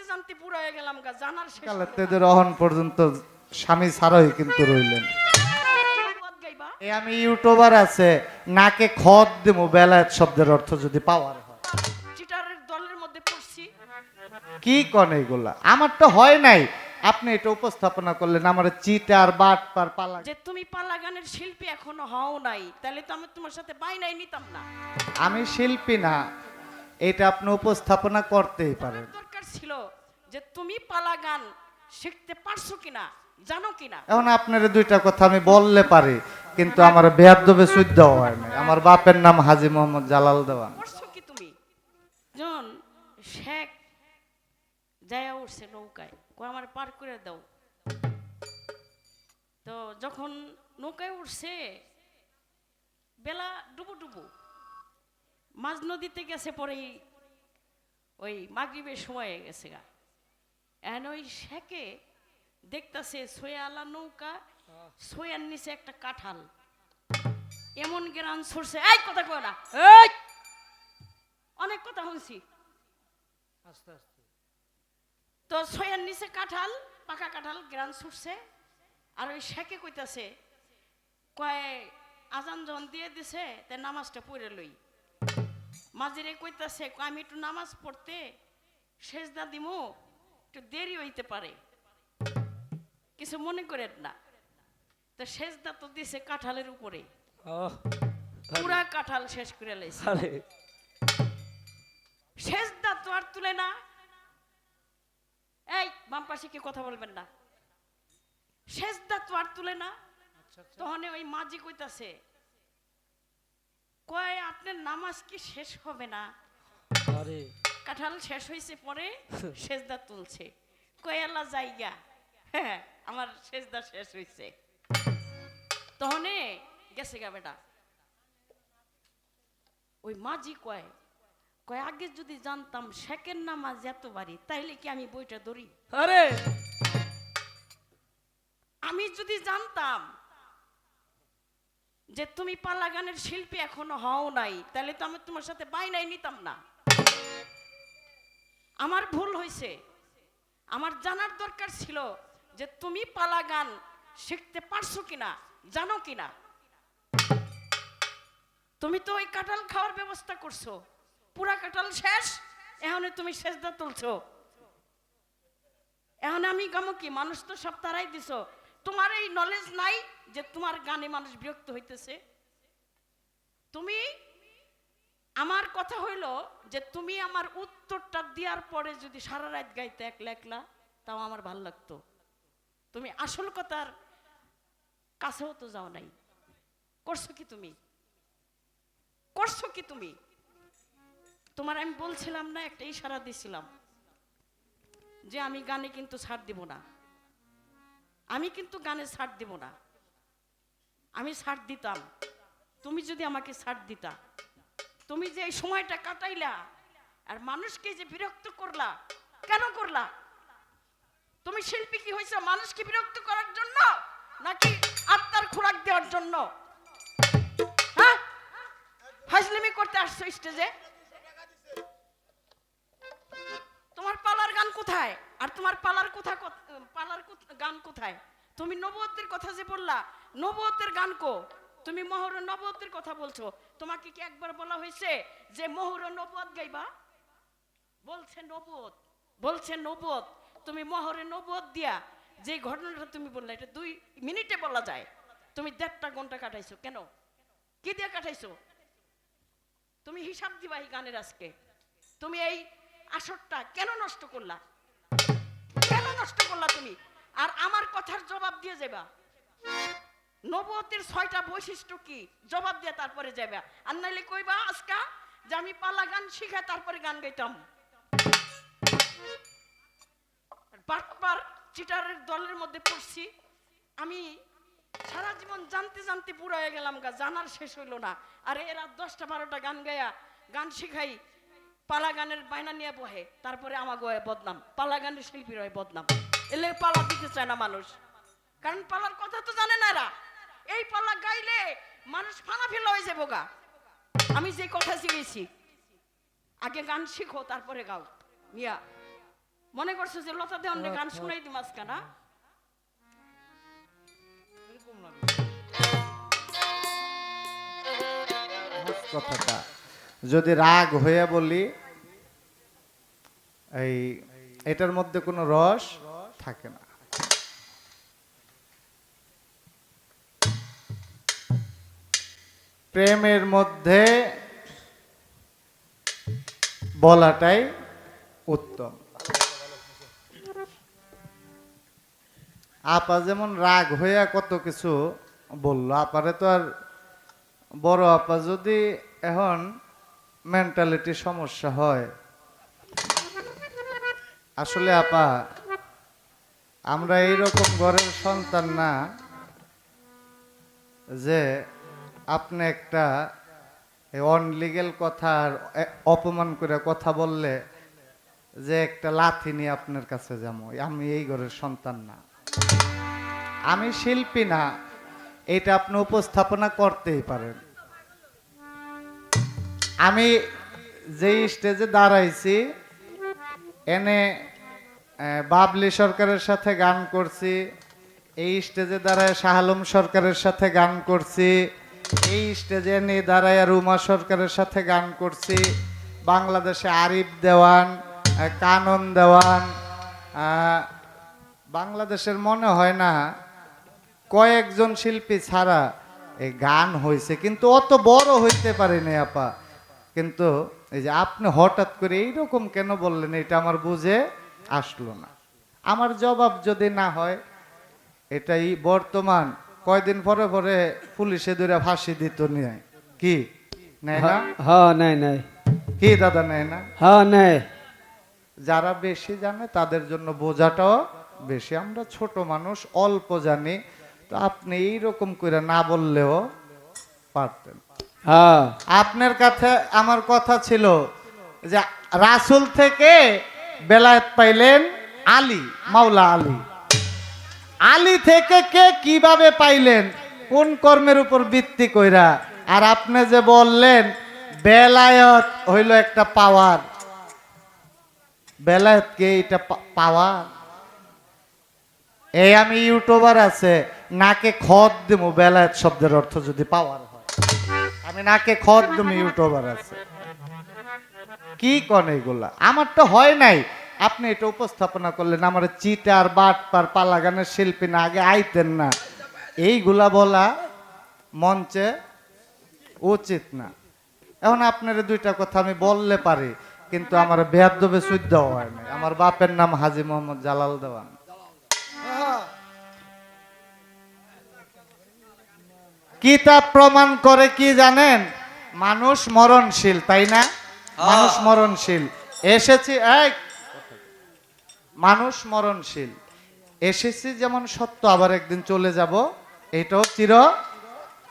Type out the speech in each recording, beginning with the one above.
জানতে বুড়া হয়ে গেলাম গা, জানার শেষ হলো না। কালেতে রহন পর্যন্ত স্বামী ছাড়াই কিন্তু রইলেন। বদ গাইবা এই আমি ইউটিউবার আছে নাকে খদ দেবো বেলায়েত শব্দের অর্থ যদি পাওয়ার হয়। চিটারের দলের মধ্যে পড়ছি। কি কন এগুলা? আমার তো হয় নাই, আপনি এটা উপস্থাপনা করলেন আমার চিটার বাট পার পালা। যে তুমি পালা গানের শিল্পী এখনো হও নাই, তাহলে তো আমি তোমার সাথে বাইনাই নিতাম না। আমি শিল্পী না, এটা আপনি উপস্থাপনা করতেই পারেন। দরকার ছিল যে তুমি পালা গান শিখতে পারছো কিনা, জানো কিনা। এখন আপনার দুইটা কথা আমি বললে পারি, কিন্তু আমার বেয়াদবে শুদ্ধ হয় না। আমার বাপের নাম হাজী মোহাম্মদ জালাল দেওয়ান। করছো কি তুমি? জন শেখ যায়া উঠছে নৌকায়, কো আমার পার করে দাও। তো যখন নৌকায় উঠছে বেলা ডুবু ডুবু, মাঝ নদীতে গেছে, পরে ওই মাগরিবের সময় গেছে গা। এখন ওই শেখে দেখতাছে সোয়ালা নৌকা, সোয়ার নিচে একটা কাঁঠাল, এমন গ্রান ছড়ছে, এই কথা কয় না, এই অনেক কথা শুনছি। তো সোয়ার নিচে কাঁঠাল, পাকা কাঁঠাল গ্রান ছুটছে। আর ওই শেখে কইতাছে, কয় আজান যখন দিয়ে দিছে তে নামাজটা পড়ে লই। মাঝিরে কইতাছে, আমি একটু নামাজ পড়তে সেজদা দিমু, একটু দেরি হইতে পারে, কিছু মনে করেন না। তো সেজদা তো দিছে কাঁঠালের উপরে, পুরা কাঁঠাল শেষ করে লাইছে। সেজদা তো আর তুলে না। এই বাম পাশে কি কথা বলবেন না, সেজদা তো আর তুলে না। তখন ওই মাঝি কইতাছে, কয় আপনার নামাজ কি শেষ হবে না? কাঁঠাল শেষ হয়েছে পরে সেজদা তুলছে, কয় আল্লাহ জায়গা, হ্যাঁ আমার সেজদা শেষ হয়েছে। তখনে গেছে গা বেটা। ওই মাঝি কয়, কয় আগে যদি জানতাম শেখের নামাজ এত বাড়ি, তাইলে কি আমি বইটা ধরি? আরে আমি যদি জানতাম যে তুমি পালা গানের শিল্পী এখনো হও নাই, তাহলে তো আমি তোমার সাথে বাইনাই নিতাম না। আমার ভুল হয়েছে। আমার জানার দরকার ছিল যে তুমি পালা গান শিখতে পারছো কিনা, জানো কিনা। তুমি তো ওই কাঁঠাল খাওয়ার ব্যবস্থা করছো, পুরা কাঁঠাল শেষ, এখন তুমি সেজদা তুলছো। এখন আমি গামো কি? মানুষ তো সব তারাই দিছো, তোমার এই নলেজ নাই যে তোমার গানে মানুষ বিরক্ত হইতেছে। তুমি, আমার কথা হইল যে তুমি আমার উত্তরটা দেওয়ার পরে যদি সারা রাত গাইতে একলা একলা, তাও আমার ভাল লাগতো। তুমি আসল কথার কাছেও তো যাও নাই। করছো কি তুমি? করছো কি তুমি? তোমার আমি বলছিলাম না, একটা ইশারা দিছিলাম যে আমি গানে কিন্তু ছাড় দিব না, আমি কিন্তু গানে ছাড় দিব না। আমি ছাড় দিতাম তুমি যদি আমাকে ছাড় দিতা। তুমি যে এই সময়টা কাটাইলা আর মানুষকে যে বিরক্ত করলা, কেন করলা? তুমি শিল্পী কি হয়েছে মানুষকে বিরক্ত করার জন্য, নাকি আত্মার খোরাক দেওয়ার জন্য? হ্যাঁ, ফাজলামি করতে আসছো স্টেজে। তোমার পালার গান কোথায়? আর তোমার পালার গান কোথায়? তুমি নবুয়তের কথা যে বললা, নবুয়তের গান কো? তুমি মোহর নবুয়তের কথা বলছো, তোমাকে কি একবার বলা হয়েছে যে মোহর নবুয়ত গাইবা? বলছে নবুয়ত, বলছে নবুয়ত। তুমি মোহরে নবুয়ত দিয়া যে ঘটনাটা তুমি বললা, এটা 2 মিনিটে বলা যায়। তুমি 1.5 ঘন্টা কাটাইছো কেন? কি দিয়ে কাটাইছো? তুমি হিসাব দিবা এই গানের আজকে। তুমি এই আসরটা কেন নষ্ট করলা? কেন নষ্ট করলা তুমি? আর আমার কথার জবাব দিয়ে যাবা। নবুয়তের 6টা বৈশিষ্ট্য কি, জবাব দিয়ে তারপরে যাবা। আর নাইলে কইবা আজকা যে আমি পালা গান শিখা তারপরে গান গাইতাম। বাটপার চিটারের দলের মধ্যে পড়ছি। আমি সারা জীবন জানতে জানতে বুড়া হয়ে গেলাম গা, জানার শেষ হইল না। আর এরা 10টা 12টা গান গায়া, গান শিখাই, পালা গানের বায়না নিয়ে বহে, তারপরে আমার গয়ে বদনাম, পালা গানের শিল্পীর হয় বদনাম। এলে পালা দিতে চায় না মানুষ, কারণ পালার কথা তো জানে না এরা। এই পালা গাইলে মানুষ ফানা ফেলা হয়ে যাবো গা। আমি যে কথা শিখেছি, আগে গান শিখো তারপরে গাও মিয়া। মনে করছো যে লতা দেওয়ানের গান শুনাই দিম আজকে না? কথাটা যদি রাগ হয়ে বলি, এই এটার মধ্যে কোনো রস থাকে না। প্রেমের মধ্যে বলাটাই উত্তম। আপা যেমন রাগ হইয়া কত কিছু বললো, আপারে তো আর বড় আপা যদি এখন মেন্টালিটি সমস্যা হয়, আসলে আপা আমরা এইরকম ঘরের সন্তান না যে আপনি একটা অনলিগেল কথা আর অপমান করে কথা বললে যে একটা লাথি নিয়ে আপনার কাছে যাবো। আমি এই ঘরের সন্তান না, আমি শিল্পী না, এটা আপনি উপস্থাপনা করতেই পারেন। আমি যেই স্টেজে দাঁড়াইছি এনে বাবলি সরকারের সাথে গান করছি, এই স্টেজে দাঁড়ায় শাহ আলম সরকারের সাথে গান করছি, এই স্টেজে নিয়ে দাঁড়ায় রুমা সরকারের সাথে গান করছি, বাংলাদেশে আরিফ দেওয়ান, কানন দেওয়ান, বাংলাদেশের মনে হয় না কয়েকজন শিল্পী ছাড়া এই গান হয়েছে, কিন্তু অত বড় হইতে পারেনি আপা। কিন্তু এই যে আপনি হঠাৎ করে এইরকম কেন বললেন, এটা আমার বুঝে আসলো না। আমার জবাব যদি না হয়, এটাই বর্তমান কয়দিন পরে পরে পুলিশে ধরে ফাঁসি দিত নিয়ে, কি নেয় না? হ্যাঁ নাই নাই, কি দাদা নেয় না? হ্যাঁ নাই। যারা বেশি জানে তাদের জন্য বোঝাটাও বেশি, আমরা ছোট মানুষ অল্প জানি। তো আপনি এইরকম করে না বললেও পারতেন। হ্যাঁ আপনার কাছে আমার কথা ছিল যে রাসূল থেকে বেলায়েত পাইলেন আলী, মাওলা আলী। আলী থেকে কে কিভাবে পাইলেন, কোন কর্মের উপর ভিত্তি কইরা? আর আপনি যে বললেন বেলায়েত হইল একটা পাওয়ার, বেলায়েত কে এটা পাওয়ার? এই আমি ইউটিউবার আছে, নাকে খত দেবো বেলায়েত শব্দের অর্থ যদি পাওয়ার হয়, আমি নাকে খত দেবো ইউটিউবার আছে। কি কন এগুলা? আমার তো হয় নাই, আপনি এটা উপস্থাপনা করলেন। আমার চিটার বাটপার পালা গানের শিল্পী না, আগে আইতেন না, এইগুলা বলা মঞ্চে উচিত না। এখন আপনার দুইটা কথা আমি বললে পারি, কিন্তু আমার বেয়াদবে শুদ্ধ হয় নাই। আমার বাপের নাম হাজী মোহাম্মদ জালাল দেওয়ান। কিতাব প্রমাণ করে কি জানেন? মানুষ মরণশীল, তাই না? মানুষ মরণশীল। এসেছি এক মানুষ মরণশীল, এসেছি যেমন সত্য, আবার একদিন চলে যাব, এটাও চির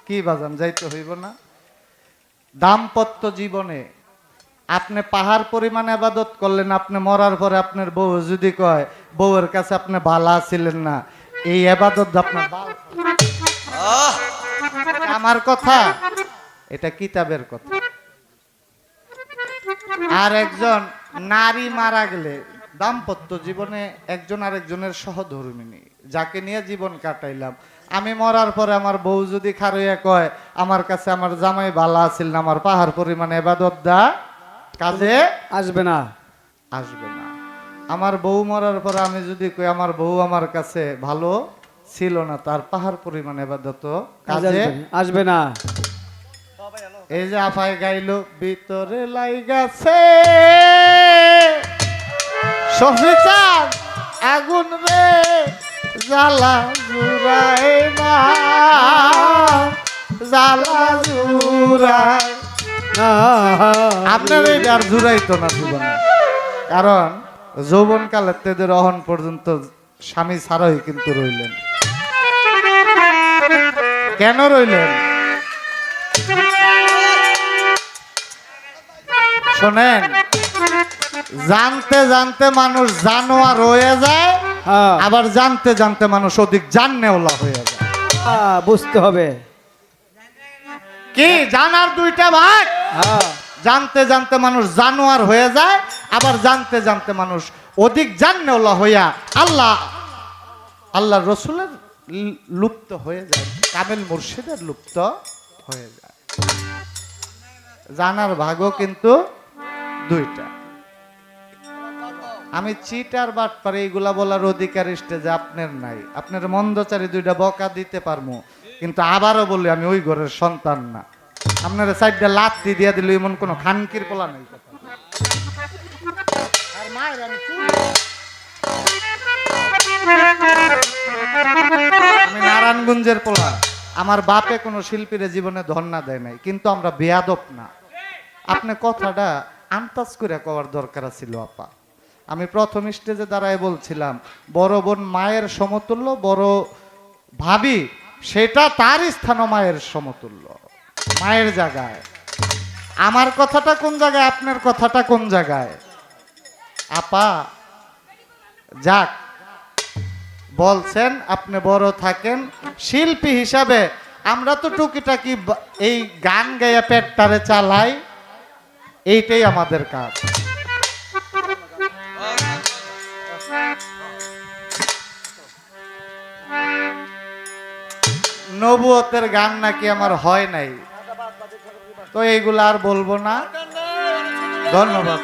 কি বাজান যাইতে হইব না? দাম্পত্য জীবনে আপনি পাহাড় পরিমাণ আবাদত করলেন, আপনি মরার পরে আপনার বউ যদি কয় বউয়ের কাছে আপনি ভালা ছিলেন না, এই আবাদত আপনার আমার কথা, এটা কিতাবের কথা। আর একজন নারী মারা গেলে দাম্পত্য জীবনে একজন আরেকজনের সহধর্মিণী, যাকে নিয়ে জীবন কাটাইলাম, আমি মরার পরে আমার বউ যদি খারইয়া কয় আমার কাছে আমার জামাই ভালো আছিল না, আমার পাহাড় পরিমাণে ইবাদত দা কাজে আসবে না, আসবে না। আমার বউ মরার পরে আমি যদি কই আমার বউ আমার কাছে ভালো ছিল না, তার পাহাড় পরিমাণে ইবাদত কাজে আসবে না। এই যে আফায় গাইলো ভিতরে লাইগাছে সফিচার আগুন রে জ্বালা জুড়ায় না, জ্বালা জুড়ায় না। আপনার এই আর জুড়াইতো না জীবনে, কারণ যৌবন কালের তেদের অহন পর্যন্ত স্বামী ছাড়াই কিন্তু রইলেন। কেন রইলেন শোনেন, জানতে জানতে মানুষ জানোয়ার হয়ে যায়, আবার জানতে জানতে মানুষ অধিক জাননেওয়ালা হয়ে যায়। বুঝতে হবে কি জানার দুইটা ভাগ। জানতে জানতে মানুষ জানোয়ার হয়ে যায়, আবার জানতে জানতে মানুষ অধিক জান্নেওয়ালা হইয়া আল্লাহ আল্লাহ রসুলের লুপ্ত হয়ে যায়, কামেল মুর্শিদের লুপ্ত হয়ে যায়। জানার ভাগও কিন্তু দুইটা। আমি চিটার বাটপার এইগুলা বলার অধিকার স্টেজে আপনার নাই। আপনার মন্দচারী দুইটা বকা দিতে পারবো, কিন্তু আবারও বলি আমি ওই ঘরের সন্তান না। আপনার সাইডটা লাত্তি দিয়া দিল এমন কোনো খানকির পোলা নাই। আর মায়ের আমি নারায়ণগঞ্জের পোলা। আমার বাপে কোনো শিল্পীর জীবনে ধন্যা দেয় নাই, কিন্তু আমরা বেয়াদব না। আপনি কথাটা আন্তাজ করে কওয়ার দরকার ছিল আপা। আমি প্রথম স্টেজে দাঁড়ায় বলছিলাম বড় বোন মায়ের সমতুল্য, বড় ভাবি সেটা তার স্থানও মায়ের সমতুল্য, মায়ের জায়গায়। আমার কথাটা কোন জায়গায়, আপনার কথাটা কোন জায়গায়? আপা যাক, বলছেন আপনি বড় থাকেন শিল্পী হিসাবে। আমরা তো টুকিটাকি এই গান গাইয়া পেটটারে চালাই, এইটাই আমাদের কাজ। নবুয়তের গান নাকি আমার হয় নাই, তো এইগুলা আর বলবো না। ধন্যবাদ।